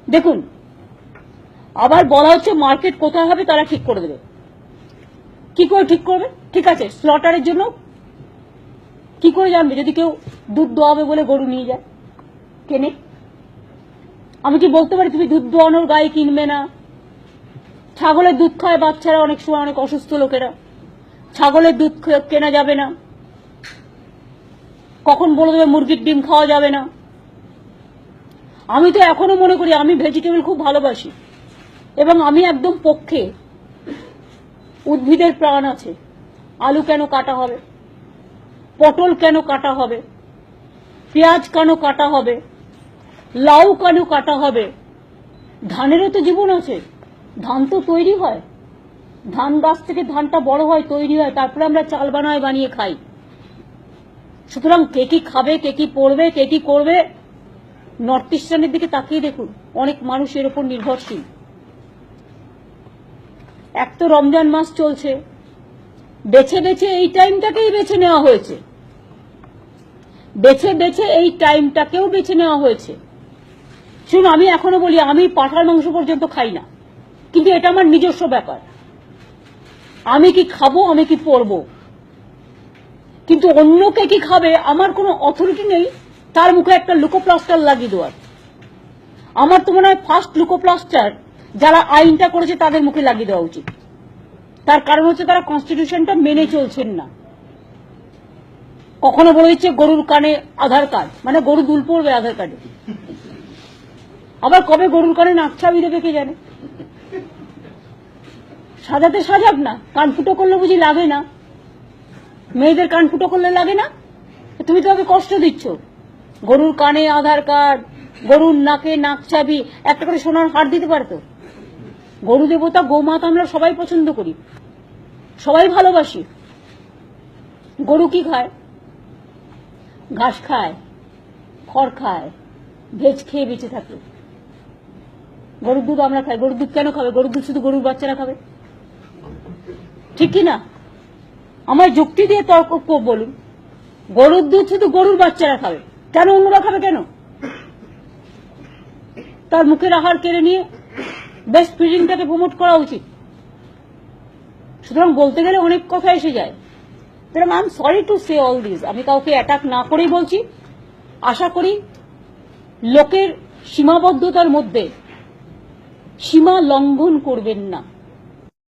দেখুন, আবার বলা হচ্ছে মার্কেট কোথায় হবে তারা ঠিক করে দেবে। কি করে ঠিক করবে? ঠিক আছে, স্লটারের জন্য কি করে জানবে যদি কেউ দুধ দোয়াবে বলে গরু নিয়ে যায় কেনে? আমি কি বলতে পারি তুমি দুধ দোয়ানোর গায়ে কিনবে না? ছাগলের দুধ খায় বাচ্চারা, অনেক সময় অনেক অসুস্থ লোকেরা, ছাগলের দুধ কেনা যাবে না। কখন বলে দেবে মুরগির ডিম খাওয়া যাবে না। আমি তো এখনো মনে করি, আমি ভেজিটেবল খুব ভালোবাসি এবং আমি একদম পক্ষে। উদ্ভিদের প্রাণ আছে, আলু কেন কাটা হবে, পটল কেন কাটা হবে, পেঁয়াজ কেন কাটা হবে, লাউ কেন কাটা হবে? ধানেরও তো জীবন আছে, ধান তো তৈরি হয়, ধান গাছ থেকে ধানটা বড় হয়, তৈরি হয়, তারপরে আমরা চাল বানিয়ে খাই। সুতরাং কে কি খাবে, কে কি পড়বে, কে কি করবে, নর্থ ইস্টার্নের দিকে তাকিয়ে দেখুন, অনেক মানুষ এর উপর নির্ভরশীল। এক তো রমজান মাস চলছে, বেছে বেছে এই টাইমটাকেই বেছে নেওয়া হয়েছে, বেছে বেছে এই টাইমটাকেও বেছে নেওয়া হয়েছে। শুনুন, আমি এখনো বলি আমি পাঁঠার মাংস পর্যন্ত খাই না, কিন্তু এটা আমার নিজস্ব ব্যাপার। আমি কি খাবো, আমি কি পরবো, কিন্তু অন্যকে কি খাবে আমার কোনো অথরিটি নেই তার মুখে একটা লুকোপ্লাস্টার লাগিয়ে দেওয়ার। আমার তো মনে হয় ফার্স্ট লুকোপ্লাস্টার যারা আইনটা করেছে তাদের মুখে লাগিয়ে দেওয়া উচিত। তার কারণ হচ্ছে তারা কনস্টিটিউশনটা মেনে চলছেন না। কখনো বলে দিচ্ছে গরুর কানে আধার কার্ড, মানে গরু দুল পড়বে আধার কার্ডে। আবার কবে গরুর কানে নাকছাবি দেবে কে জানে। সাজাতে সাজাক না, কান ফুটো করলে বুঝি লাগে না? মেয়েদের কান ফুটো করলে লাগে না? তুমি তো আমাকে কষ্ট দিচ্ছ। গরুর কানে আধার কার্ড, গরুর নাকে নাকছাবি, একটা করে সোনার হার দিতে পারতো। গরু দেবতা গোমাতা আমরা সবাই পছন্দ করি, সবাই ভালোবাসি। গরু কি খায়? ঘাস খায়, খড় খায়, ভেজ খেয়ে বেঁচে থাকে। গরুর দুধ আমরা খাই। গরুর দুধ কেন খাবে? গরুর দুধ শুধু গরুর বাচ্চারা খাবে, ঠিক কি না? আমার যুক্তি দিয়ে তর্ক বলুন, গরুর দুধ শুধু গরুর বাচ্চারা খাবে, কেন অন্যরা খাবে কেন? তার মুখের আহার কেড়ে নিয়ে বেস্ট ফিডিংটাকে প্রমোট করা উচিত। সুতরাং বলতে গেলে অনেক কথা এসে যায়। I am sorry to say all this. আমি কাউকে অ্যাটাক না করেই বলছি, আশা করি লোকের সীমাবদ্ধতার মধ্যে সীমা লঙ্ঘন করবেন না।